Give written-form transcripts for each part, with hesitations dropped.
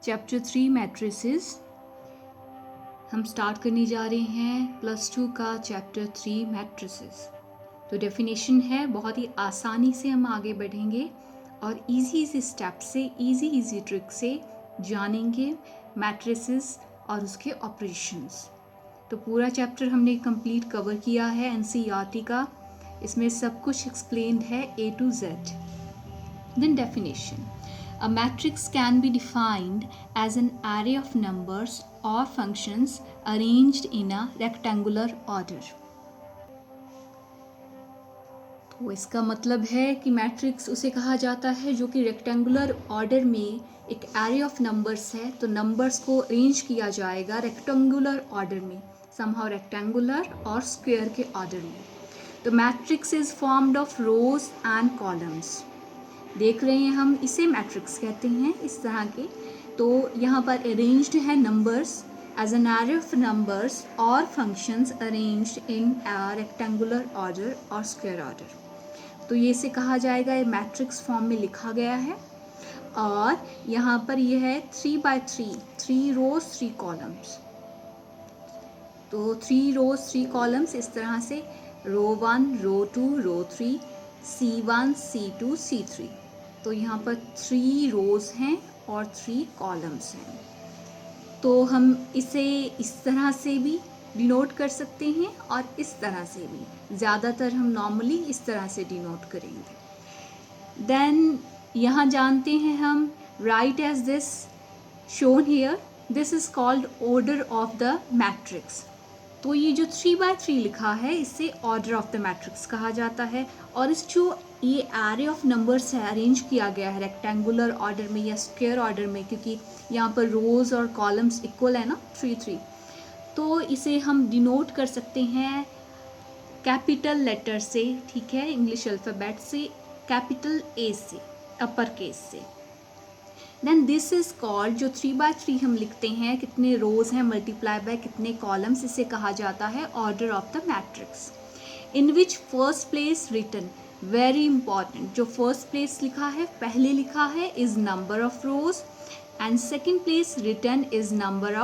Chapter 3 matrices हम start करने जा रहे हैं +2 का चैप्टर 3 मैट्रिसेस। तो डेफिनेशन है, बहुत ही आसानी से हम आगे बढ़ेंगे और इजी स्टेप से इजी ट्रिक से जानेंगे मैट्रिसेस और उसके ऑपरेशंस। तो पूरा चैप्टर हमने कंप्लीट कवर किया है एनसीईआरटी का, इसमें सब कुछ एक्सप्लेन्ड है A to Z। Then definition. A matrix can be defined as an array of numbers or functions arranged in a rectangular order. तो इसका मतलब है कि मैट्रिक्स उसे कहा जाता है जो कि रेक्टेंगुलर ऑर्डर में एक एरे ऑफ नंबर्स है। तो नंबर्स को अरेंज किया जाएगा रेक्टेंगुलर ऑर्डर में, समहाउ रेक्टेंगुलर और स्क्वायर के ऑर्डर में। तो matrix is formed of rows and columns. देख रहे हैं हम, इसे मैट्रिक्स कहते हैं इस तरह के। तो यहाँ पर अरेंज्ड है numbers as an array of numbers और functions arranged in rectangular order और स्क्वायर ऑर्डर। तो ये से कहा जाएगा, ये मैट्रिक्स फॉर्म में लिखा गया है। और यहाँ पर ये है 3x3, 3 रोज 3 कॉलम्स। तो 3 रोज 3 कॉलम्स इस तरह से, रो 1, रो 2, रो 3, C1, C2, C3। तो यहाँ पर 3 रोज हैं और 3 कॉलम्स हैं। तो हम इसे इस तरह से भी डिनोट कर सकते हैं और इस तरह से भी, ज़्यादातर हम नॉर्मली इस तरह से डिनोट करेंगे। देन यहाँ जानते हैं हम, right as this shown here, this is called order of the matrix. तो ये जो 3x3 लिखा है, इसे ऑर्डर ऑफ द मैट्रिक्स कहा जाता है। और इस जो ये एरे ऑफ नंबर्स है अरेंज किया गया है रेक्टेंगुलर ऑर्डर में या स्क्वायर ऑर्डर में, क्योंकि यहाँ पर रोज और कॉलम्स इक्वल है ना, 3 तो इसे हम डिनोट कर सकते हैं कैपिटल लेटर से, ठीक है, इंग्लिश अल्फ़ाबेट से, कैपिटल A से, अपर केस से। देन दिस इज कॉल्ड, जो 3x3 हम लिखते हैं, कितने रोज हैं मल्टीप्लाई बाय कितने कॉलम्स, इसे कहा जाता है order of the matrix. In which first place written, very important, जो फर्स्ट प्लेस लिखा है, पहले लिखा है, is number of rows and second place written is number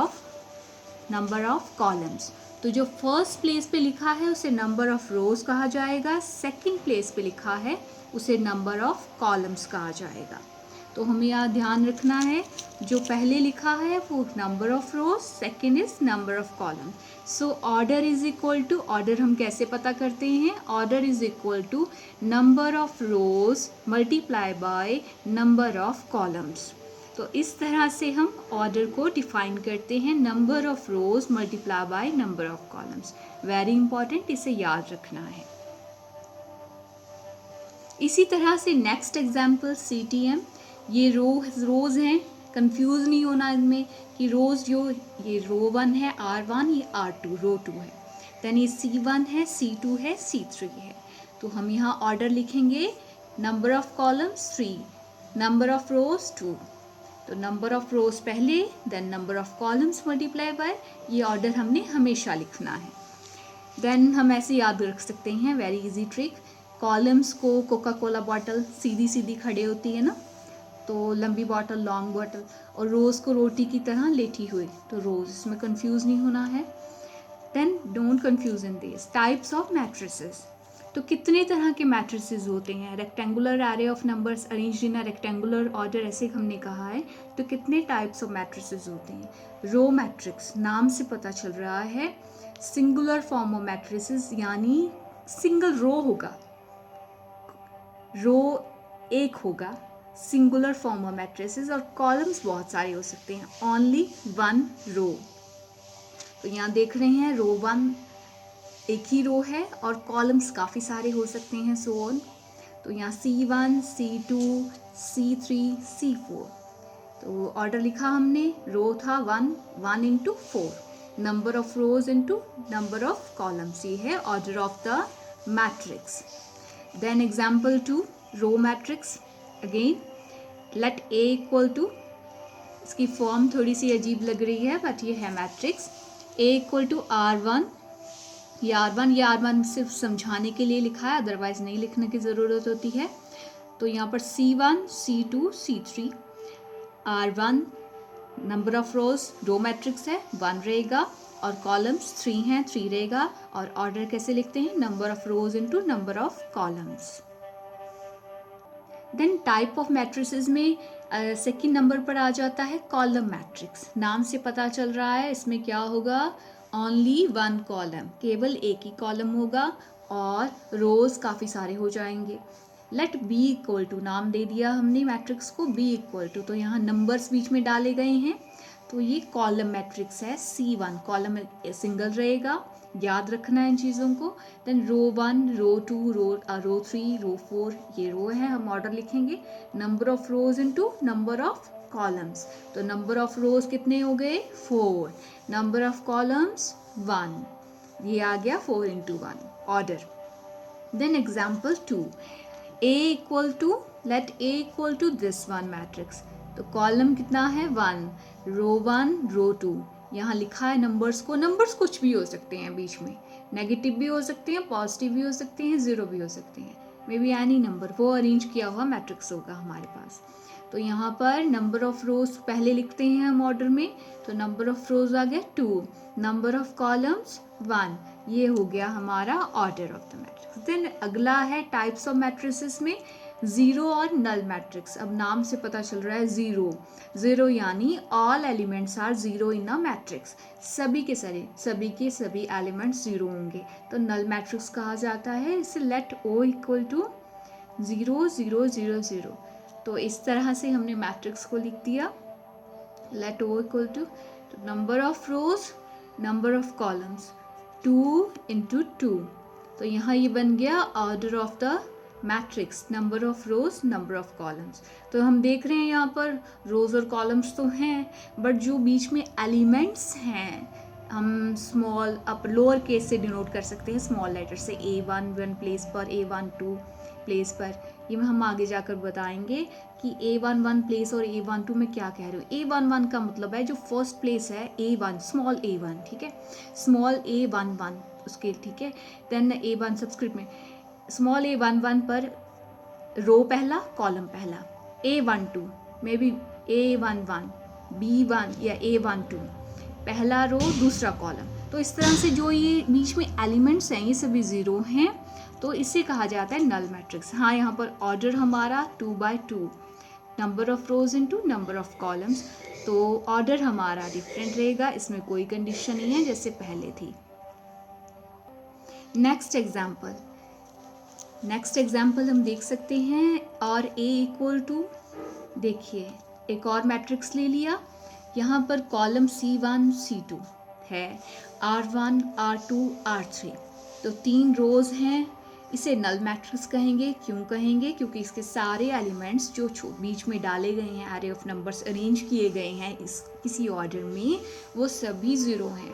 of columns. तो जो फर्स्ट प्लेस पे लिखा है उसे नंबर ऑफ रोज कहा जाएगा, सेकेंड प्लेस पे लिखा है उसे नंबर ऑफ कॉलम्स कहा जाएगा। तो हमें यहाँ ध्यान रखना है, जो पहले लिखा है वो number of rows, second is number of column. So order is equal to, order हम कैसे पता करते हैं, order is equal to number of rows multiply by number of columns. तो इस तरह से हम ऑर्डर को डिफाइन करते हैं, number of rows multiply by number of columns. Very important, इसे याद रखना है। इसी तरह से नेक्स्ट एग्जाम्पल CTM, ये रोज हैं, कंफ्यूज नहीं होना इनमें कि रोज जो ये रो 1 है R1, ये R2 रो 2 है, देन ये C1 है, C2 है, C3 है। तो हम यहाँ ऑर्डर लिखेंगे, number of columns 3, number of rows 2। तो नंबर ऑफ रोज पहले, then number of columns multiply by, ये ऑर्डर हमने हमेशा लिखना है। देन हम ऐसे याद रख सकते हैं, वेरी इजी ट्रिक, कॉलम्स को कोका कोला बॉटल सीधी सीधी खड़े होती है ना, तो लंबी बॉटल लॉन्ग बॉटल, और रोज को रोटी की तरह लेटी हुई, तो रोज, इसमें कंफ्यूज नहीं होना है। Then don't confuse in this types of matrices. तो कितने तरह के मैट्रिसेस होते हैं, rectangular array of numbers arranged in a rectangular order, ऐसे हमने कहा है। तो कितने टाइप्स ऑफ मैट्रिसेस होते हैं, रो मैट्रिक्स, नाम से पता चल रहा है, सिंगुलर फॉर्म ऑफ मैट्रिसेस, यानी सिंगल रो होगा, रो एक होगा, सिंगुलर फॉर्म ऑफ मैट्रिसेस। और कॉलम्स बहुत सारे हो सकते हैं, ओनली 1 रो। तो यहाँ देख रहे हैं, रो 1 एक ही रो है और कॉलम्स काफ़ी सारे हो सकते हैं, सो ऑन। तो यहाँ C1, C2, C3, C4। तो ऑर्डर लिखा हमने, रो था 1 into 4, number of rows into number of columns, ये है order of the matrix. Then example 2, row matrix. Again let A equal to, इसकी फॉर्म थोड़ी सी अजीब लग रही है बट ये है matrix, A equal to R1, ये R1 सिर्फ समझाने के लिए लिखा है, अदरवाइज नहीं लिखने की ज़रूरत होती है। तो यहाँ पर C1, C2, C3, R1, number of rows row matrix है 1 रहेगा और कॉलम्स 3 हैं 3 रहेगा। और ऑर्डर कैसे लिखते हैं, number of rows into number of columns. Then type of matrices में सेकंड नंबर पर आ जाता है कॉलम मैट्रिक्स। नाम से पता चल रहा है इसमें क्या होगा, ओनली 1 कॉलम, केवल एक ही कॉलम होगा और रोज काफ़ी सारे हो जाएंगे। लेट बी इक्वल टू, नाम दे दिया हमने मैट्रिक्स को बी इक्वल टू, तो यहाँ नंबर्स बीच में डाले गए हैं तो ये कॉलम मैट्रिक्स है C1, कॉलम सिंगल रहेगा, याद रखना है इन चीज़ों को। देन रो 1, रो 2, रो 3, रो 4, ये रो है, हम ऑर्डर लिखेंगे number of rows into number of columns. तो नंबर ऑफ रोज कितने हो गए 4, नंबर ऑफ कॉलम्स 1, ये आ गया 4 into 1 order. Then example 2, A equal to, let A equal to this one matrix. तो कॉलम कितना है 1, रो 1, रो 2, यहाँ लिखा है नंबर्स को, नंबर्स कुछ भी हो सकते हैं बीच में, नेगेटिव भी हो सकते हैं, पॉजिटिव भी हो सकते हैं, ज़ीरो भी हो सकते हैं, मे बी एनी नंबर, वो अरेंज किया हुआ मैट्रिक्स होगा हमारे पास। तो यहाँ पर नंबर ऑफ रोज पहले लिखते हैं हम ऑर्डर में, तो नंबर ऑफ रोज आ गया 2, नंबर ऑफ कॉलम्स 1, ये हो गया हमारा order of the matrix. Then अगला है टाइप्स ऑफ मैट्रिसेस में ज़ीरो और नल मैट्रिक्स। अब नाम से पता चल रहा है ज़ीरो, ज़ीरो यानी all elements are zero in a matrix, सभी के सभी एलिमेंट्स ज़ीरो होंगे, तो नल मैट्रिक्स कहा जाता है इसे। लेट ओ इक्वल टू 0 0 0 0, तो इस तरह से हमने मैट्रिक्स को लिख दिया। Let O equal to number of rows number of columns 2 into 2, तो यहाँ ये बन गया order of the matrix, number of rows number of columns. तो हम देख रहे हैं यहाँ पर रोज और कॉलम्स तो हैं, बट जो बीच में एलिमेंट्स हैं हम स्मॉल अप लोअर केस से डिनोट कर सकते हैं, स्मॉल लेटर से, A1 1 प्लेस पर, A1 2 प्लेस पर। ये हम आगे जाकर बताएंगे कि A1 1 प्लेस और A1 2 में क्या कह रहे हो। A1 1 का मतलब है जो फर्स्ट प्लेस है A1, स्मॉल A1, ठीक है, स्मॉल A1 1 उसके, ठीक है। देन A1 सबस्क्रिप्ट में स्मॉल A1 1 पर रो पहला कॉलम पहला, A1 2 में भी A1 1 B1 या A1 2 पहला रो दूसरा कॉलम। तो इस तरह से जो ये बीच में एलिमेंट्स हैं ये सभी ज़ीरो हैं, तो इसे कहा जाता है नल मैट्रिक्स। हाँ, यहाँ पर ऑर्डर हमारा 2 by 2, number of rows into number of columns, तो ऑर्डर हमारा डिफरेंट रहेगा, इसमें कोई कंडीशन नहीं है जैसे पहले थी। नेक्स्ट एग्जाम्पल हम देख सकते हैं, और A इक्वल टू, देखिए एक और मैट्रिक्स ले लिया, यहाँ पर कॉलम C1 C2 है, R1 R2 R3, तो 3 रोज हैं, इसे नल मैट्रिक्स कहेंगे। क्यों कहेंगे, क्योंकि इसके सारे एलिमेंट्स जो बीच में डाले गए हैं, एरे ऑफ नंबर्स अरेंज किए गए हैं इस किसी ऑर्डर में, वो सभी ज़ीरो हैं,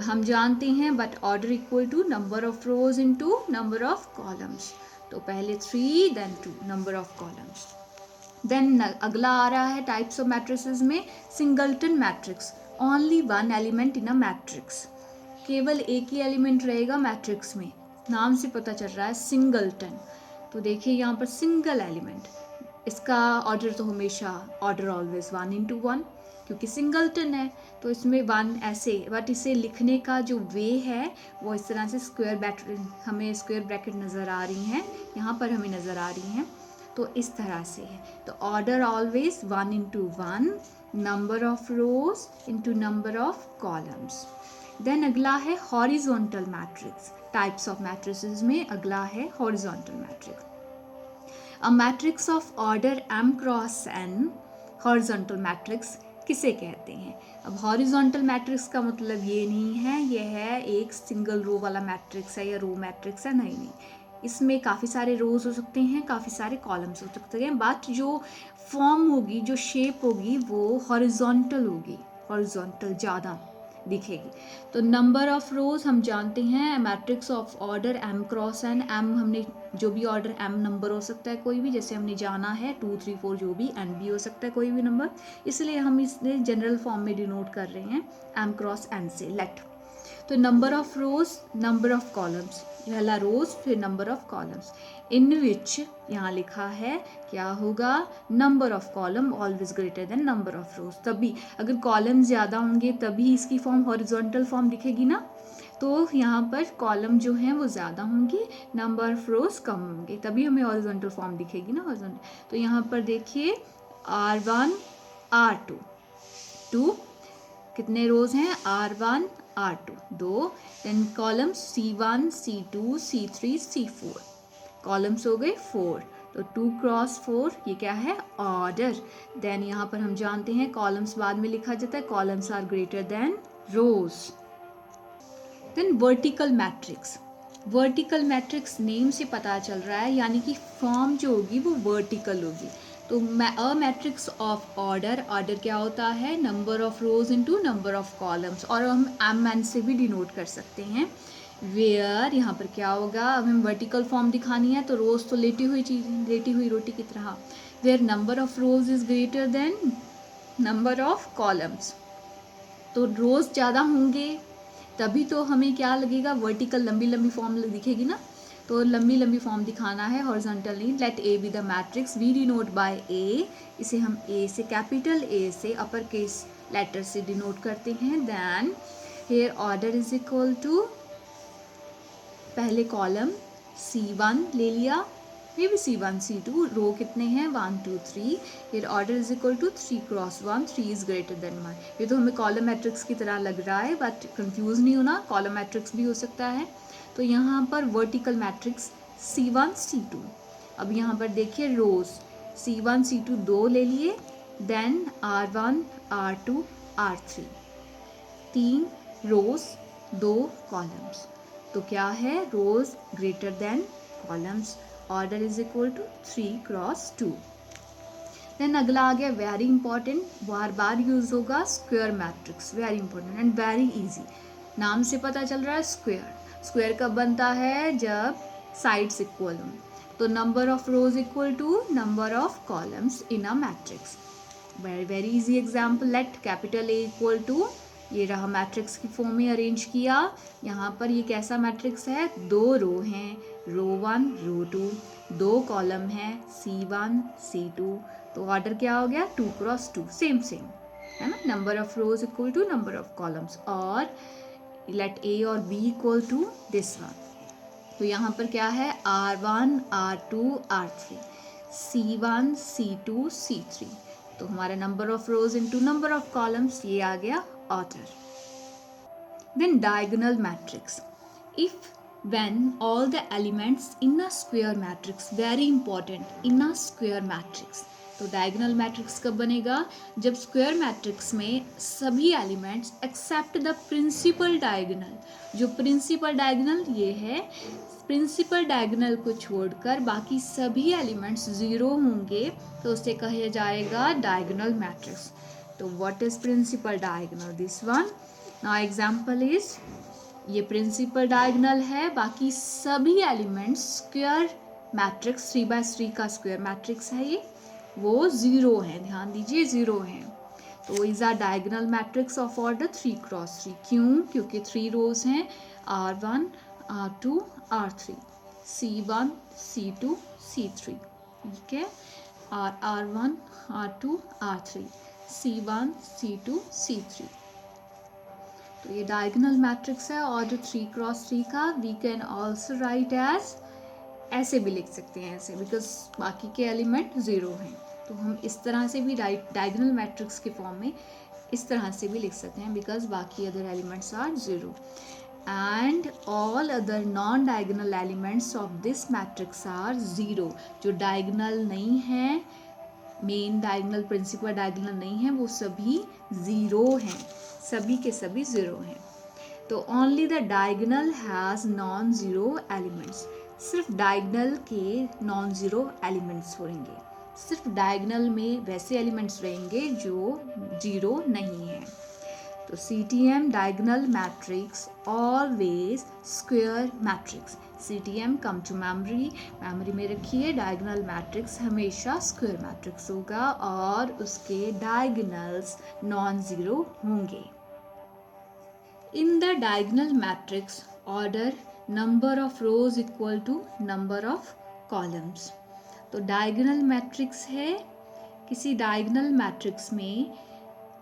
हम जानते हैं। But order equal to number of rows into number of columns, तो पहले 3 then 2 number of columns. Then अगला आ रहा है टाइप्स ऑफ मैट्रिसेस में singleton matrix, only 1 element in a matrix, केवल एक ही एलिमेंट रहेगा मैट्रिक्स में, नाम से पता चल रहा है सिंगलटन। तो देखिए यहाँ पर सिंगल एलिमेंट, इसका ऑर्डर तो हमेशा ऑर्डर ऑलवेज 1 इंटू 1, क्योंकि सिंगलटन है तो इसमें 1 ऐसे, बट इसे लिखने का जो वे है वो इस तरह से स्क्वायर ब्रैकेट, हमें स्क्वायर ब्रैकेट नज़र आ रही हैं, यहाँ पर हमें नज़र आ रही हैं, तो इस तरह से है। तो order always 1 into 1, number of rows into number of columns. Then अगला है horizontal matrix, types of matrices में अगला है horizontal matrix. A matrix of order m cross n, horizontal matrix किसे कहते हैं। अब हॉरिजॉन्टल मैट्रिक्स का मतलब ये नहीं है ये है एक सिंगल रो वाला मैट्रिक्स है या रो मैट्रिक्स है, नहीं, इसमें काफ़ी सारे रोज हो सकते हैं, काफ़ी सारे कॉलम्स हो सकते हैं, बट जो फॉर्म होगी, जो शेप होगी वो हॉरिजॉन्टल होगी, हॉरिजॉन्टल ज़्यादा दिखेगी। तो नंबर ऑफ रोज हम जानते हैं matrix of order m cross n, m हमने जो भी ऑर्डर m नंबर हो सकता है कोई भी, जैसे हमने जाना है 2 3 4 जो भी, n भी हो सकता है कोई भी नंबर, इसलिए हम इसे जनरल फॉर्म में डिनोट कर रहे हैं m क्रॉस n से। लेट तो number of rows, number of columns, पहला रोज फिर नंबर ऑफ कॉलम्स, इन विच यहाँ लिखा है क्या होगा, number of column always greater than number of रोज। तभी अगर कॉलम ज़्यादा होंगे तभी इसकी फॉर्म हॉरिजॉन्टल फॉर्म दिखेगी ना, तो यहाँ पर कॉलम जो हैं वो ज़्यादा होंगे, नंबर ऑफ रोज कम होंगे, तभी हमें हॉरिजॉन्टल फॉर्म दिखेगी ना, हॉरिजॉन्टल। तो यहाँ पर देखिए R1 R2, 2 कितने रोज हैं, R1 R2 2, then columns C1 C2 C3 C4, columns हो गए 4, तो 2 क्रॉस 4 ये क्या है, ऑर्डर। देन यहाँ पर हम जानते हैं कॉलम्स बाद में लिखा जाता है, columns are greater than rows. Then vertical matrix, vertical matrix name से पता चल रहा है, यानी कि फॉर्म जो होगी वो वर्टिकल होगी। तो अ मैट्रिक्स ऑफ ऑर्डर, ऑर्डर क्या होता है, number of rows into number of columns, और हम एम से भी डिनोट कर सकते हैं। वेयर यहाँ पर क्या होगा, अब हम वर्टिकल फॉर्म दिखानी है तो रोज तो लेटी हुई चीज, लेटी हुई रोटी की तरह, where number of rows is greater than number of columns, तो रोज ज़्यादा होंगे तभी तो हमें क्या लगेगा, वर्टिकल लंबी लंबी फॉर्म दिखेगी ना, तो लंबी लंबी फॉर्म दिखाना है horizontally. Let A be the matrix, we denote by A, इसे हम ए से, कैपिटल ए से अपर केस लेटर से डिनोट करते हैं। Then here order is equal to, पहले कॉलम C1 ले लिया, ये भी C1 C2, रो कितने हैं 1 2 3, फिर order is equal to 3 cross 1, 3 is greater than 1। ये तो हमें कॉलम मैट्रिक्स की तरह लग रहा है, बट कंफ्यूज नहीं होना, कॉलम मैट्रिक्स भी हो सकता है। तो यहाँ पर वर्टिकल मैट्रिक्स C1 C2, अब यहाँ पर देखिए रोज C1 C2 2 ले लिए, देन R1 R2 R3, 3 रोज 2 कॉलम्स, तो क्या है, rows greater than columns, order is equal to 3 cross 2। देन अगला आ गया वेरी इंपॉर्टेंट, बार बार यूज होगा, square matrix, very important and very easy, नाम से पता चल रहा है स्क्वायर। स्क्वायर कब बनता है, जब साइड्स इक्वल हों, तो number of rows equal to number of columns in a matrix. Very very easy example, let capital A equal to, ये रहा मैट्रिक्स की फॉर्म में अरेंज किया, यहाँ पर ये कैसा मैट्रिक्स है, 2 रो हैं, रो 1 रो 2, 2 कॉलम हैं C1 C2, तो ऑर्डर क्या हो गया 2 क्रॉस 2, सेम सेम है ना, number of rows equal to number of columns, और लेट ए और B equal to this one, तो यहाँ पर क्या है R1 R2 R3, C1 C2 C3, तो हमारा number of rows into number of columns ये आ गया order. Then diagonal matrix, if when all the elements in a square matrix, very important, in a square matrix, तो diagonal matrix कब बनेगा, जब square matrix में सभी elements except the principal diagonal, जो प्रिंसिपल डायगोनल ये है, प्रिंसिपल डायगोनल को छोड़कर बाकी सभी एलिमेंट्स 0 होंगे, तो उसे कहा जाएगा डायगोनल मैट्रिक्स। तो what is principal diagonal, this one. Now example is, ये प्रिंसिपल डायगोनल है, बाकी सभी एलिमेंट्स स्क्वायर मैट्रिक्स 3x3 का स्क्वायर मैट्रिक्स है ये, वो 0 है, ध्यान दीजिए 0 है, तो is a diagonal matrix of order 3 cross 3, क्यों, क्योंकि 3 रोज हैं, R1 R2 R3, C1 C2 C3, ठीक है, और R1 R2 R3, C1 C2 C3, तो ये डायगोनल मैट्रिक्स है ऑर्डर 3 क्रॉस 3 का। We can also write as, ऐसे भी लिख सकते हैं ऐसे, बिकॉज बाकी के एलिमेंट 0 हैं, तो हम इस तरह से भी डायगोनल मैट्रिक्स के फॉर्म में इस तरह से भी लिख सकते हैं, बिकॉज बाकी other elements are 0 and all other non diagonal elements of this matrix are 0, जो डायगोनल नहीं है, मेन डायगोनल प्रिंसिपल डायगोनल नहीं है, वो सभी 0 हैं, सभी के सभी 0 हैं। तो only the diagonal has non zero elements, सिर्फ डायगोनल के नॉन ज़ीरो एलिमेंट्स होंगे, सिर्फ डायगोनल में वैसे एलिमेंट्स रहेंगे जो 0 नहीं है। तो CTM diagonal matrix always square matrix, CTM come to memory, memory में रखिए, डायगोनल मैट्रिक्स हमेशा स्क्वायर मैट्रिक्स होगा और उसके डायगोनल्स नॉन ज़ीरो होंगे। In the diagonal matrix order number of rows equal to number of columns. तो डायगोनल मैट्रिक्स है, किसी डायगोनल मैट्रिक्स में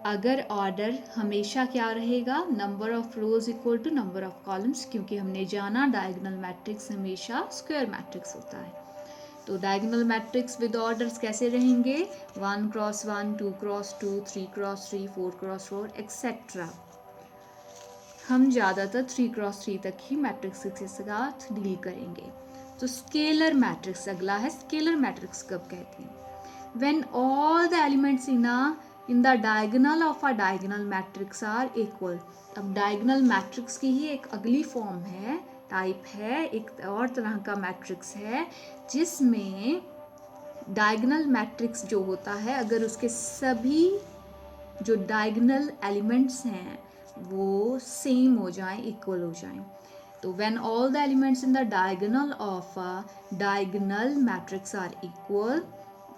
अगर ऑर्डर हमेशा क्या रहेगा, number of rows equal to number of columns, क्योंकि हमने जाना डायगोनल मैट्रिक्स हमेशा स्क्वायर मैट्रिक्स होता है। तो डायगोनल मैट्रिक्स विद ऑर्डर्स कैसे रहेंगे, 1 cross 1, 2 cross 2, 3 cross 3, 4 cross 4 etcetera. हम ज़्यादातर 3 क्रॉस 3 तक ही मैट्रिक्स के साथ डील करेंगे। तो स्केलर मैट्रिक्स अगला है। स्केलर मैट्रिक्स कब कहते हैं, when all the elements in the diagonal of a diagonal matrix are equal. अब डायगोनल मैट्रिक्स की ही एक अगली फॉर्म है, टाइप है, एक और तरह का मैट्रिक्स है जिसमें डायगोनल मैट्रिक्स जो होता है अगर उसके सभी जो डायगोनल एलिमेंट्स हैं वो सेम हो जाएं, इक्वल हो जाएं। तो when all the elements in the diagonal of a diagonal matrix are equal,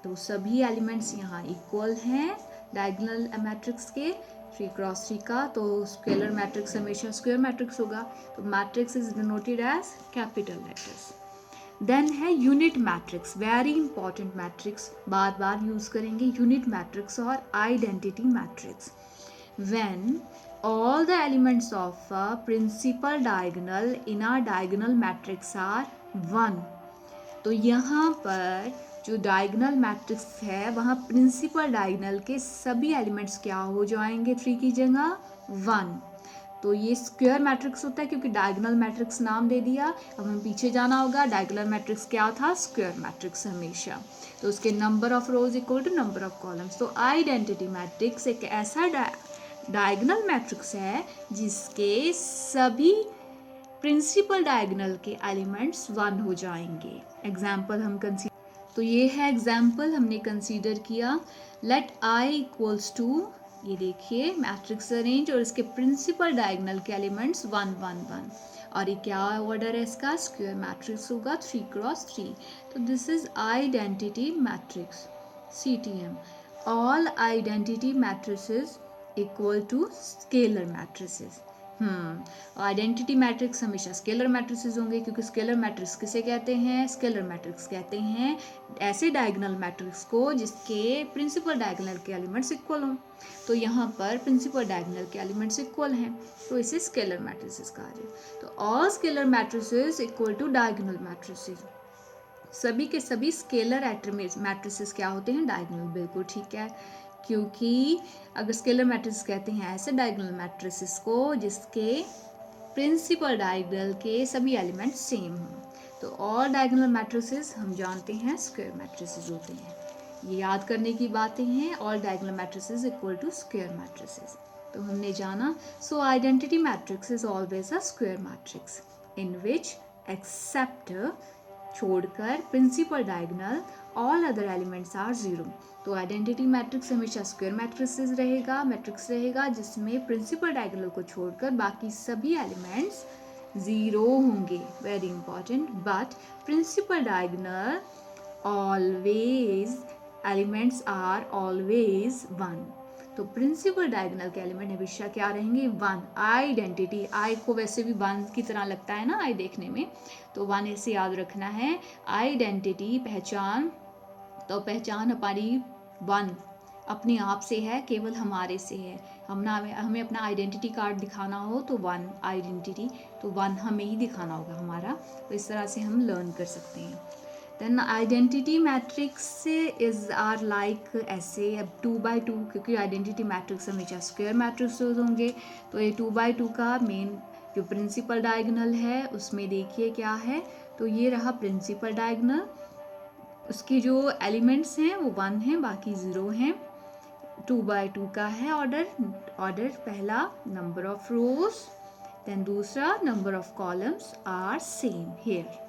तो सभी एलिमेंट्स यहाँ इक्वल हैं डायगोनल मैट्रिक्स के 3 क्रॉस 3 का, तो स्केलर मैट्रिक्स हमेशा स्क्वायर मैट्रिक्स होगा। तो matrix is denoted as capital letters. Then है unit matrix, very important matrix, बार बार यूज करेंगे, यूनिट मैट्रिक्स और identity matrix. When all the elements of a principal diagonal in a diagonal matrix are 1। तो यहाँ पर जो डायगोनल मैट्रिक्स है वहाँ प्रिंसिपल डायगोनल के सभी एलिमेंट्स क्या हो जाएंगे 3 की जगह 1। तो ये स्क्वायर मैट्रिक्स होता है क्योंकि डायगोनल मैट्रिक्स नाम दे दिया। अब हम पीछे जाना होगा, डायगोनल मैट्रिक्स क्या था, स्क्वायर मैट्रिक्स हमेशा। तो उसके number of rows equal to number of columns. तो आइडेंटिटी मैट्रिक्स एक ऐसा डायगोनल मैट्रिक्स है जिसके सभी प्रिंसिपल डायगोनल के एलिमेंट्स 1 हो जाएंगे। एग्जाम्पल हम तो ये है एग्जाम्पल हमने कंसीडर किया, लेट आई इक्वल्स टू, ये देखिए मैट्रिक्स अरेंज और इसके प्रिंसिपल डायगोनल के एलिमेंट्स 1 1 1 और ये क्या ऑर्डर है इसका, स्क्वायर मैट्रिक्स होगा 3 क्रॉस 3। तो this is identity matrix CTM। All identity matrices equal to scalar matrices. Identity matrix हमेशा स्केलर मैट्रिसेस होंगे क्योंकि स्केलर मैट्रिक्स किसे कहते हैं, स्केलर मैट्रिक्स कहते हैं ऐसे डायगोनल मैट्रिक्स को जिसके प्रिंसिपल डायगोनल के एलिमेंट्स इक्वल हों। तो यहाँ पर प्रिंसिपल डायगोनल के एलिमेंट्स इक्वल हैं तो इसे स्केलर मैट्रिसेस कहा जाए। तो all scalar matrices equal to diagonal matrices, सभी के सभी स्केलर मैट्रिसेस क्या होते हैं, डायगोनल। बिल्कुल ठीक है, क्योंकि अगर स्केलर मैट्रिक्स कहते हैं ऐसे डायगोनल मैट्रिसेस को जिसके प्रिंसिपल डायगोनल के सभी एलिमेंट्स सेम हों। तो ऑल डायगोनल मैट्रिसेस हम जानते हैं स्क्वायर मैट्रिसेस होते हैं। ये याद करने की बातें हैं, all diagonal matrices equal to square matrices. तो हमने जाना, so identity matrix is always a square matrix in which except, छोड़कर, principal diagonal all other elements are 0। तो आइडेंटिटी मैट्रिक्स हमेशा स्क्वायर मैट्रिक्स रहेगा जिसमें प्रिंसिपल डायगोनल को छोड़कर बाकी सभी एलिमेंट्स 0 होंगे, very important. But principal diagonal always elements are always 1। तो प्रिंसिपल डायगोनल के एलिमेंट हमेशा क्या रहेंगे, 1। आइडेंटिटी, आई को वैसे भी 1 की तरह लगता है ना आई देखने में, तो 1 ऐसे याद रखना है। आइडेंटिटी पहचान, तो पहचान हमारी 1 अपने आप से है, केवल हमारे से है। हमें अपना आइडेंटिटी कार्ड दिखाना हो तो 1 आइडेंटिटी, तो 1 हमें ही दिखाना होगा हमारा। तो इस तरह से हम लर्न कर सकते हैं। Then identity matrix is are like ऐसे, अब 2 by 2, क्योंकि आइडेंटिटी मैट्रिक्स हमेशा स्क्वायर मैट्रिक्स होंगे। तो ये 2 by 2 का मेन जो प्रिंसिपल डायगोनल है उसमें देखिए क्या है, तो ये रहा प्रिंसिपल डायगोनल, उसके जो एलिमेंट्स हैं वो 1 हैं, बाकी 0 हैं। 2 by 2 का है ऑर्डर पहला नंबर ऑफ रोज, देन दूसरा number of columns are same here.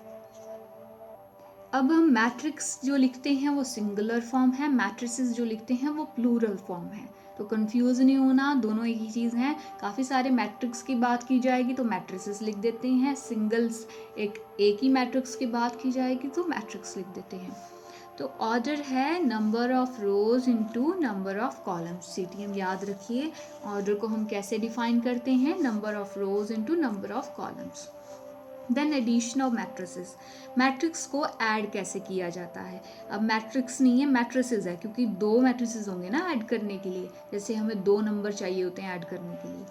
अब हम मैट्रिक्स जो लिखते हैं वो सिंगुलर फॉर्म है, मैट्रिसेस जो लिखते हैं वो प्लूरल फॉर्म है। तो कंफ्यूज नहीं होना, दोनों एक ही चीज़ हैं। काफ़ी सारे मैट्रिक्स की बात की जाएगी तो मैट्रिसेस लिख देते हैं, सिंगल्स एक ही मैट्रिक्स की बात की जाएगी तो मैट्रिक्स लिख देते हैं। तो ऑर्डर है number of rows into number of columns. CTM याद रखिए, ऑर्डर को हम कैसे डिफाइन करते हैं, number of rows into number of columns. Then addition of matrices, matrix को ऐड कैसे किया जाता है। अब मैट्रिक्स नहीं है, मैट्रिसेस है, क्योंकि दो मैट्रिसेस होंगे ना ऐड करने के लिए, जैसे हमें दो नंबर चाहिए होते हैं ऐड करने के लिए।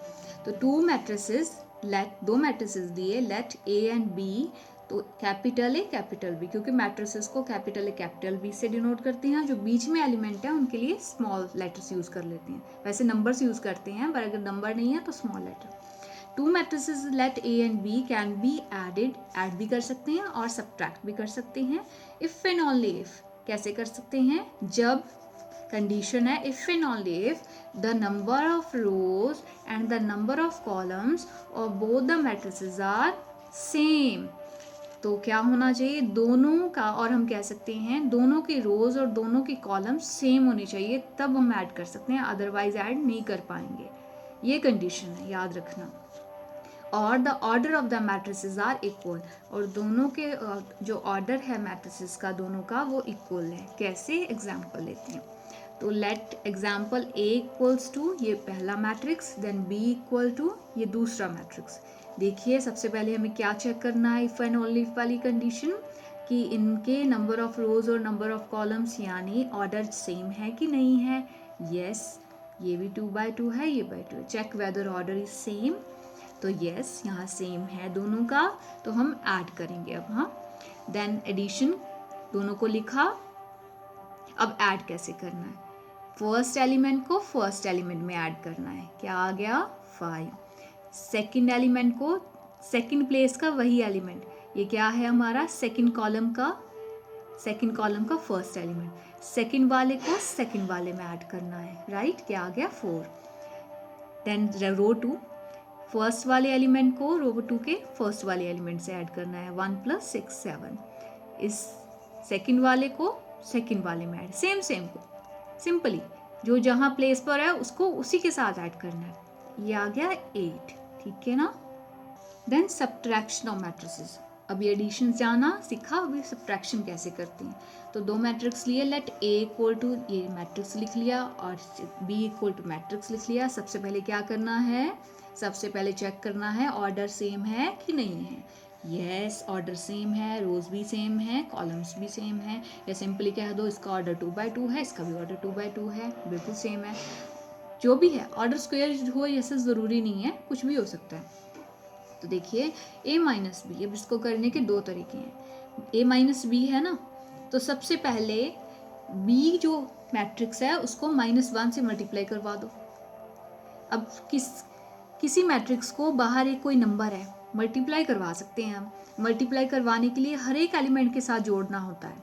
तो टू मैट्रिसेस, लेट दो मैट्रिसेस दिए, लेट ए एंड बी, तो कैपिटल ए कैपिटल बी, क्योंकि मैट्रिसेस को कैपिटल ए कैपिटल बी से डिनोट करते हैं, जो बीच में एलिमेंट है उनके लिए स्मॉल लेटर्स यूज कर लेते हैं। वैसे नंबर्स यूज करते हैं, पर अगर नंबर नहीं है तो small letter. Two matrices let A and B can be added, add भी कर सकते हैं और सब्ट्रैक्ट भी कर सकते हैं। इफ एंड ओनली इफ, कैसे कर सकते हैं, जब कंडीशन है if and only if the number of rows and the number of columns और both the matrices are same. तो क्या होना चाहिए, दोनों का, और हम कह सकते हैं दोनों के रोज और दोनों के कॉलम्स सेम होने चाहिए, तब हम ऐड कर सकते हैं, अदरवाइज ऐड नहीं कर पाएंगे। ये कंडीशन है, याद रखना। और the order of the matrices are equal, और दोनों के जो ऑर्डर है मैट्रिसेस का दोनों का वो इक्वल है। कैसे, एग्जाम्पल लेते हैं। तो let example A equals to, ये पहला matrix, then B equal to, ये दूसरा मैट्रिक्स। देखिए सबसे पहले हमें क्या चेक करना है, इफ एंड ओनली इफ वाली कंडीशन, कि इनके नंबर ऑफ रोज और नंबर ऑफ कॉलम्स यानी ऑर्डर सेम है कि नहीं है। यस, ये भी 2/2 है, ये बाय 2 है। Check whether order is same, तो यस यहाँ सेम है दोनों का, तो हम ऐड करेंगे अब। हाँ, देन एडिशन, दोनों को लिखा। अब ऐड कैसे करना है, फर्स्ट एलिमेंट को फर्स्ट एलिमेंट में ऐड करना है, क्या आ गया 5। सेकंड एलिमेंट को सेकंड प्लेस का वही एलिमेंट, ये क्या है हमारा सेकंड कॉलम का फर्स्ट एलिमेंट, सेकंड वाले को सेकंड वाले में ऐड करना है, राइट, क्या आ गया 4। देन रो 2, फर्स्ट वाले एलिमेंट को रो 2 के फर्स्ट वाले एलिमेंट से ऐड करना है, 1 + 6 7। इस सेकंड वाले को सेकंड वाले में ऐड, सेम को सिंपली जो जहाँ प्लेस पर है उसको उसी के साथ ऐड करना है। ये आ गया 8, ठीक है ना। देन सब्ट्रैक्शन ऑफ मैट्रिसेस, अभी एडिशन जाना सीखा, अभी सब्ट्रैक्शन कैसे करते हैं। तो दो मैट्रिक्स लिए, लेट ए इक्वल टू, ये मैट्रिक्स लिख लिया, और बी इक्वल टू मैट्रिक्स लिख लिया। सबसे पहले क्या करना है, सबसे पहले चेक करना है ऑर्डर सेम है कि नहीं है। यस, ऑर्डर सेम है, रोज भी सेम है, कॉलम्स भी सेम है। या सिंपली कह दो इसका ऑर्डर 2/2 है, इसका भी ऑर्डर 2/2 है, बिल्कुल सेम है। जो भी है, ऑर्डर स्क्वायर हो ऐसा ज़रूरी नहीं है, कुछ भी हो सकता है। तो देखिए a - b, अब इसको करने के दो तरीके हैं। a - b है ना, तो सबसे पहले b जो मैट्रिक्स है उसको -1 से मल्टीप्लाई करवा दो। अब किसी मैट्रिक्स को बाहर एक कोई नंबर है, मल्टीप्लाई करवा सकते हैं हम। मल्टीप्लाई करवाने के लिए हर एक एलिमेंट के साथ जोड़ना होता है,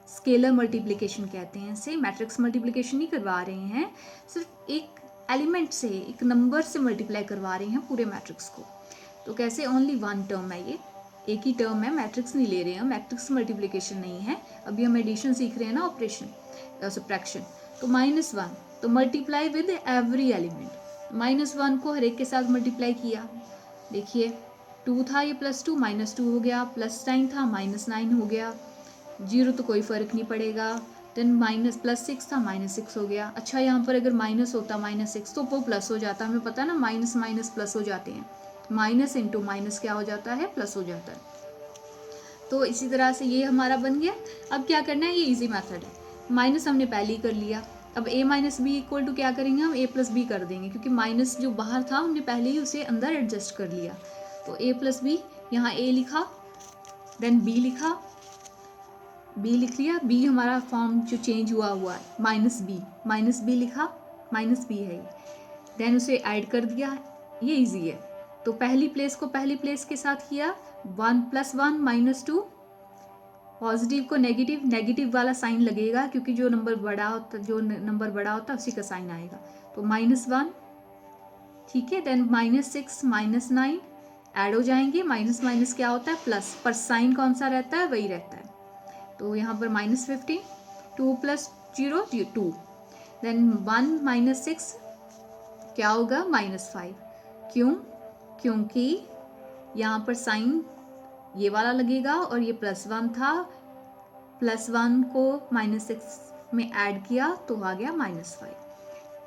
स्केलर मल्टीप्लिकेशन कहते हैं इसे। मैट्रिक्स मल्टीप्लिकेशन नहीं करवा रहे हैं, सिर्फ एक एलिमेंट से, एक नंबर से मल्टीप्लाई करवा रहे हैं पूरे मैट्रिक्स को। तो कैसे, ओनली 1 टर्म है, ये एक ही टर्म है, मैट्रिक्स नहीं ले रहे हैं, मैट्रिक्स मल्टीप्लिकेशन नहीं है। अभी हम एडिशन सीख रहे हैं ना, ऑपरेशन सब्ट्रैक्शन। तो -1, तो मल्टीप्लाई विद एवरी एलिमेंट, -1 को हर एक के साथ मल्टीप्लाई किया। देखिए 2 था, ये +2 -2 हो गया, +9 था -9 हो गया, 0 तो कोई फ़र्क नहीं पड़ेगा। देन +6 था, -6 हो गया। अच्छा, यहाँ पर अगर माइनस होता -6 तो वो प्लस हो जाता, हमें पता है ना, माइनस माइनस प्लस हो जाते हैं, माइनस इंटू माइनस क्या हो जाता है, प्लस हो जाता है। तो इसी तरह से ये हमारा बन गया। अब क्या करना है, ये इजी मेथड है, माइनस हमने पहले ही कर लिया। अब a - b इक्वल टू क्या करेंगे हम, a + b कर देंगे, क्योंकि माइनस जो बाहर था हमने पहले ही उसे अंदर एडजस्ट कर लिया। तो a + b, यहाँ a लिखा, देन b लिखा, b लिख लिया, b हमारा फॉर्म जो चेंज हुआ है -b लिखा, -b है ये, देन उसे ऐड कर दिया, ये इजी है। तो पहली प्लेस को पहली प्लेस के साथ किया, 1 + 1 -2, पॉजिटिव को नेगेटिव वाला साइन लगेगा, क्योंकि जो नंबर बड़ा होता है उसी का साइन आएगा। तो -1, ठीक है। देन -6 -9 ऐड हो जाएंगे, माइनस माइनस क्या होता है प्लस, पर साइन कौन सा रहता है, वही रहता है। तो यहाँ पर -15, 2 + 0 2, देन 1 - 6 क्या होगा, -5। क्योंकि यहाँ पर साइन ये वाला लगेगा और ये +1 था, +1 को -6 में ऐड किया तो आ गया -5।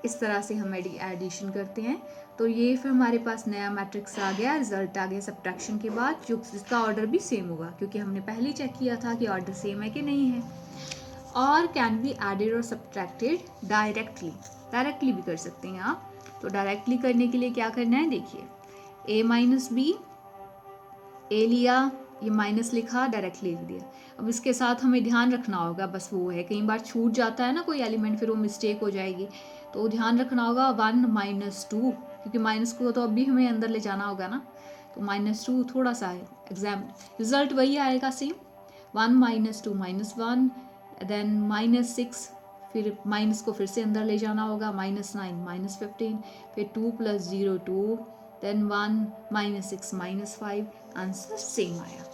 इस तरह से हम एडिशन करते हैं। तो ये फिर हमारे पास नया मैट्रिक्स आ गया, रिजल्ट आ गया सब्ट्रैक्शन के बाद, जो जिसका ऑर्डर भी सेम होगा क्योंकि हमने पहले ही चेक किया था कि ऑर्डर सेम है कि नहीं है। और कैन बी एडेड और सब्ट्रैक्टेड डायरेक्टली भी कर सकते हैं आप। तो डायरेक्टली करने के लिए क्या करना है, देखिए a - b, a लिया, ये माइनस लिखा, डायरेक्टली लिख दिया। अब इसके साथ हमें ध्यान रखना होगा, बस वो है कई बार छूट जाता है ना कोई एलिमेंट, फिर वो मिस्टेक हो जाएगी। तो ध्यान रखना होगा 1 - 2, क्योंकि माइनस को तो अभी हमें अंदर ले जाना होगा ना। तो -2 थोड़ा सा है, एग्जाम रिजल्ट वही आएगा सेम, 1 - 2 -1, देन -6, फिर माइनस को फिर से अंदर ले जाना होगा, -9 -15, फिर 2 + 0 2, देन 1 - 6 -5, आंसर सेम आया।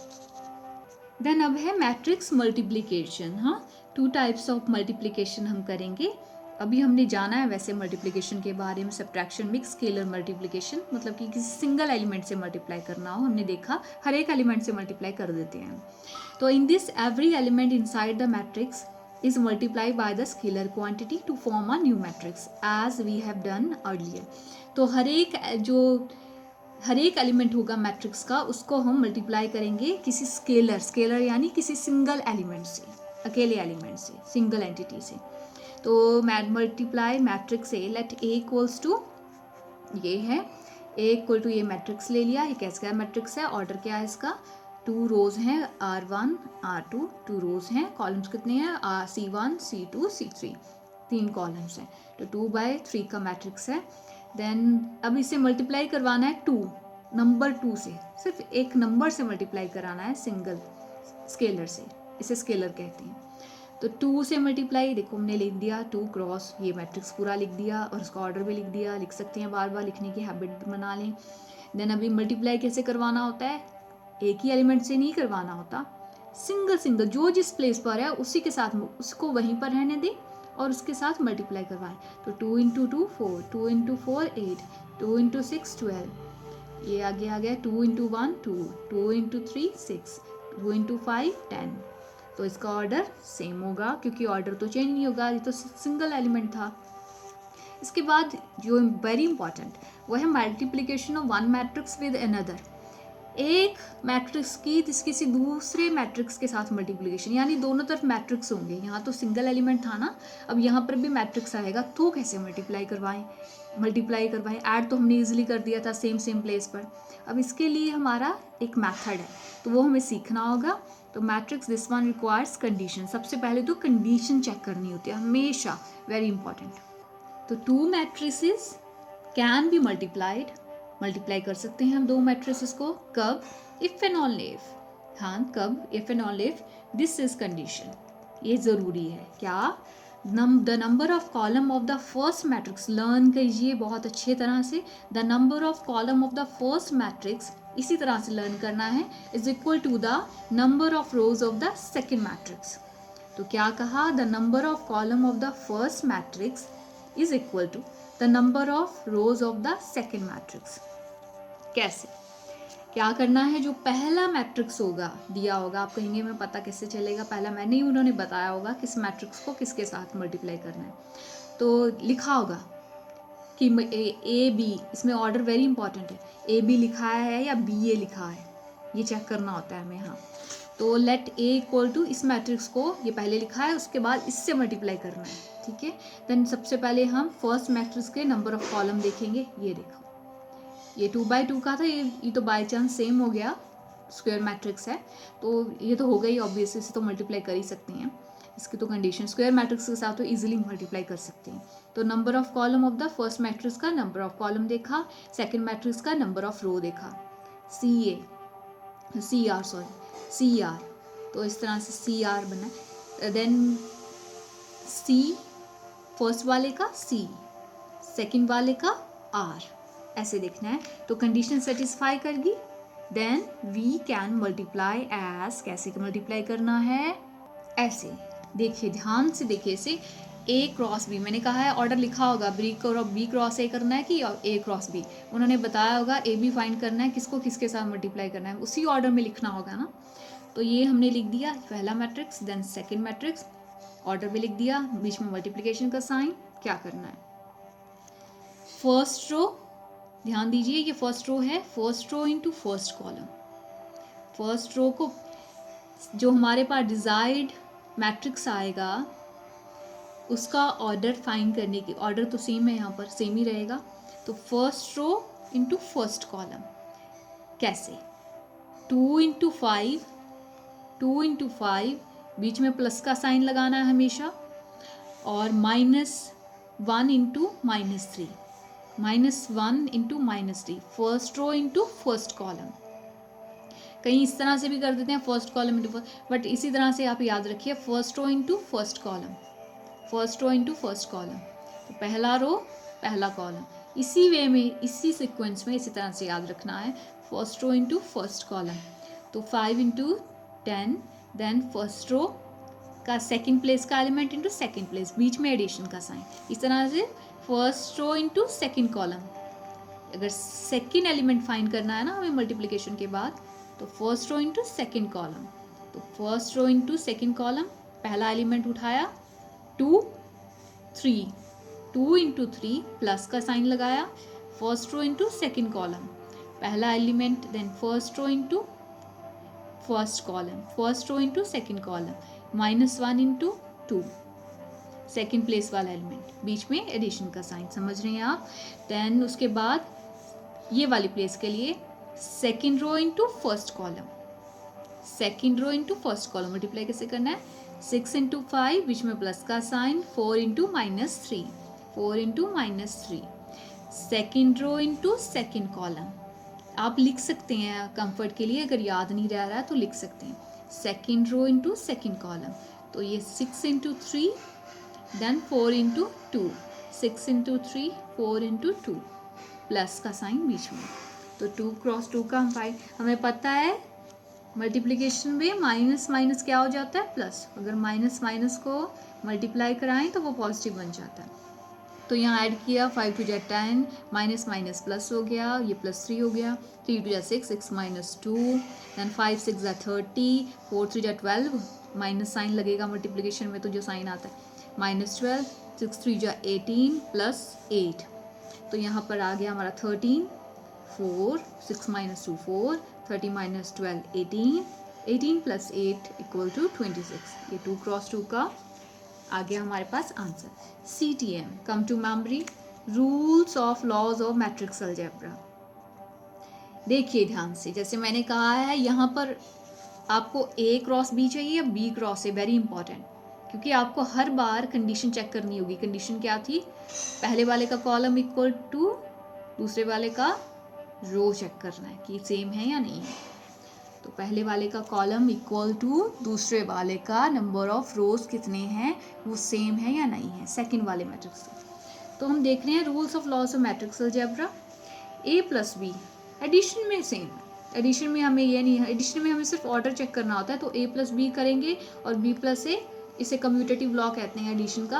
देन अब है मैट्रिक्स मल्टीप्लिकेशन। हाँ, 2 टाइप्स ऑफ मल्टीप्लिकेशन हम करेंगे। अभी हमने जाना है वैसे मल्टीप्लिकेशन के बारे में, सब्ट्रैक्शन, मिक्स, स्केलर मल्टीप्लिकेशन, मतलब कि किसी सिंगल एलिमेंट से मल्टीप्लाई करना हो, हमने देखा हर एक एलिमेंट से मल्टीप्लाई कर देते हैं। तो in this every element inside the matrix is multiplied by the scalar quantity to form a new matrix as we have done earlier। तो हर एक एलिमेंट होगा मैट्रिक्स का, उसको हम मल्टीप्लाई करेंगे किसी स्केलर यानी किसी सिंगल एलिमेंट से, अकेले एलिमेंट से, सिंगल एंटिटी से। तो multiply matrix A, let A equals to, ये है ए इक्वल टू, ये मैट्रिक्स ले लिया, ये कैसा मैट्रिक्स है, ऑर्डर क्या है इसका, 2 रोज हैं, R1 R2, 2 रोज हैं, कॉलम्स कितने हैं, C1 C2 C3, 3 कॉलम्स हैं। तो 2/3 का मैट्रिक्स है। देन अब इसे मल्टीप्लाई करवाना है 2 नंबर 2 से, सिर्फ एक नंबर से मल्टीप्लाई कराना है, सिंगल स्केलर से, इसे स्केलर कहते हैं। तो 2 से मल्टीप्लाई, देखो हमने लिख दिया 2 क्रॉस, ये मैट्रिक्स पूरा लिख दिया और उसका ऑर्डर भी लिख दिया, लिख सकते हैं, बार बार लिखने की हैबिट बना लें। देन अभी मल्टीप्लाई कैसे करवाना होता है, एक ही एलिमेंट से नहीं करवाना होता, सिंगल जो जिस प्लेस पर है उसी के साथ उसको वहीं पर रहने दें और उसके साथ मल्टीप्लाई करवाएं। तो 2 × 2 4, 2 × 4 8, 2 × 6 12, ये आगे आ गया 2 × 1 2, 2 × 3 6, 2 × 5 10। तो इसका ऑर्डर सेम होगा क्योंकि ऑर्डर तो चेंज नहीं होगा, ये तो सिंगल एलिमेंट था। इसके बाद जो वेरी इंपॉर्टेंट वो है multiplication of one matrix with another. एक मैट्रिक्स की किसी दूसरे मैट्रिक्स के साथ मल्टीप्लिकेशन, यानी दोनों तरफ मैट्रिक्स होंगे। यहाँ तो सिंगल एलिमेंट था ना, अब यहाँ पर भी मैट्रिक्स आएगा, तो कैसे मल्टीप्लाई करवाएं, ऐड तो हमने इजीली कर दिया था सेम प्लेस पर। अब इसके लिए हमारा एक मेथड है, तो वो हमें सीखना होगा। तो matrix this one requires condition, सबसे पहले तो कंडीशन चेक करनी होती है हमेशा, वेरी इंपॉर्टेंट। तो 2 मैट्रिसेस कैन बी मल्टीप्लाई कर सकते हैं हम 2 मैट्रिसेस को, कब, इफ एंड ऑनली इफ। हाँ, कब, if and only if, this is condition, ये ज़रूरी है। क्या, the number of column of the first matrix, learn कीजिए बहुत अच्छे तरह से, the number of column of the first matrix, इसी तरह से लर्न करना है, is equal to the number of rows of the second matrix. तो क्या कहा, the number of column of the first matrix is equal to the number of rows of the second matrix. कैसे, क्या करना है, जो पहला मैट्रिक्स होगा दिया होगा, आप कहेंगे मैं पता कैसे चलेगा, पहला मैंने ही उन्होंने बताया होगा किस मैट्रिक्स को किसके साथ मल्टीप्लाई करना है। तो लिखा होगा कि ए बी, इसमें ऑर्डर वेरी इंपॉर्टेंट है, ए बी लिखा है या बी ए लिखा है, ये चेक करना होता है हमें। हाँ, तो लेट ए इक्वल टू, इस मैट्रिक्स को ये पहले लिखा है, उसके बाद इससे मल्टीप्लाई करना है, ठीक है। देन सबसे पहले हम फर्स्ट मैट्रिक्स के नंबर ऑफ कॉलम देखेंगे। ये देखो, ये 2/2 का था, ये तो बाय चांस सेम हो गया, स्क्वायर मैट्रिक्स है, तो ये तो हो गई ऑब्वियसली, इसे तो मल्टीप्लाई कर ही सकते हैं, इसकी तो कंडीशन, स्क्वायर मैट्रिक्स के साथ तो इजीली मल्टीप्लाई कर सकते हैं। तो number of column of the first matrix का नंबर ऑफ कॉलम देखा, सेकंड मैट्रिक्स का नंबर ऑफ रो देखा, सी आर, तो इस तरह से सी आर बना। देन सी, फर्स्ट वाले का सी, सेकंड वाले का आर, ऐसे देखना है। तो कंडीशन सेटिस्फाई करगी, then we can multiply as, कैसे मल्टीप्लाई करना है, ऐसे देखिए, ध्यान से देखिए, इसे ए क्रॉस बी, मैंने कहा है ऑर्डर लिखा होगा, बी क्रॉस ए करना है कि ए क्रॉस बी, उन्होंने बताया होगा ए बी फाइंड करना है, किसको किसके साथ मल्टीप्लाई करना है, उसी ऑर्डर में लिखना होगा ना। तो ये हमने लिख दिया पहला matrix, then second matrix, order भी लिख दिया, बीच में मल्टीप्लिकेशन का साइन। क्या करना है, फर्स्ट रो, ध्यान दीजिए ये फर्स्ट रो है, first row into first column. First row को जो हमारे पास डिजायर्ड मैट्रिक्स आएगा उसका ऑर्डर फाइंड करने की, ऑर्डर तो सेम है यहाँ पर, सेम ही रहेगा। तो first row into first column कैसे, 2 इंटू 5, 2 इंटू 5, बीच में प्लस का साइन लगाना है हमेशा, और -1 into -3, -1 into -3, first row into first column. कहीं इस तरह से भी कर देते हैं first column into first, but इसी तरह से आप याद रखिए first row into first column, first row into first column. तो पहला रो पहला कॉलम, इसी वे में, इसी सीक्वेंस में, इसी तरह से याद रखना है, first row into first column. तो 5 इंटू 10, देन फर्स्ट रो का सेकंड प्लेस का एलिमेंट इंटू सेकंड प्लेस, बीच में एडिशन का साइन। इस तरह से first row into second column. अगर सेकंड एलिमेंट फाइंड करना है ना हमें मल्टीप्लिकेशन के बाद, तो first row into second column. तो first row into second column, पहला एलिमेंट उठाया 2, 3, 2 इंटू 3, प्लस का साइन लगाया, first row into second column, पहला element, then first row into first column, first row into second column, -1 into 2, second place वाला element, बीच में addition का sign, समझ रहे हैं आप। देन उसके बाद ये वाली प्लेस के लिए second row into first column, second row into first column, multiply कैसे करना है, 6 इंटू 5, बीच में प्लस का sign, 4 into -3, 4 into -3, second row into second column. आप लिख सकते हैं कंफर्ट के लिए, अगर याद नहीं रह रहा है तो लिख सकते हैं, second row into second column. तो ये 6 into 3, then 4 into 2, 6 into 3, 4 into 2, plus का साइन बीच में। तो 2 क्रॉस 2 का हम 5, हमें पता है मल्टीप्लिकेशन में माइनस माइनस क्या हो जाता है, प्लस। अगर माइनस माइनस को मल्टीप्लाई कराएं तो वो पॉजिटिव बन जाता है। तो यहाँ ऐड किया, 5 2 10, माइनस माइनस प्लस हो गया, ये +3 हो गया, 3 2 6, 6 - 2, देन 5 6 30, 4 3 12, माइनस साइन लगेगा मल्टीप्लिकेशन में तो जो साइन आता है, -12, 6 3 18 +8। तो यहाँ पर आ गया हमारा 13, 4, 6 - 2 4, 30 - 12 18, 18 + 8 = 26। ये 2 क्रॉस 2 का आ गया हमारे पास answer. CTM, come to memory, rules of laws of matrix algebra. देखिए ध्यान से, जैसे मैंने कहा है यहाँ पर आपको A क्रॉस B चाहिए या B cross A, very important, क्योंकि आपको हर बार कंडीशन चेक करनी होगी। कंडीशन क्या थी, पहले वाले का कॉलम इक्वल टू दूसरे वाले का रो चेक करना है कि सेम है या नहीं है। तो पहले वाले का कॉलम इक्वल टू दूसरे वाले का नंबर ऑफ रोज कितने हैं वो सेम है या नहीं है, सेकंड वाले मैट्रिक्स से। तो हम देख रहे हैं rules of laws of matrix algebra. A + B addition में सेम है, एडिशन में हमें ये नहीं है, एडिशन में हमें सिर्फ ऑर्डर चेक करना होता है। तो A + B करेंगे और B + A, इसे कम्यूटेटिव लॉ कहते हैं एडिशन का।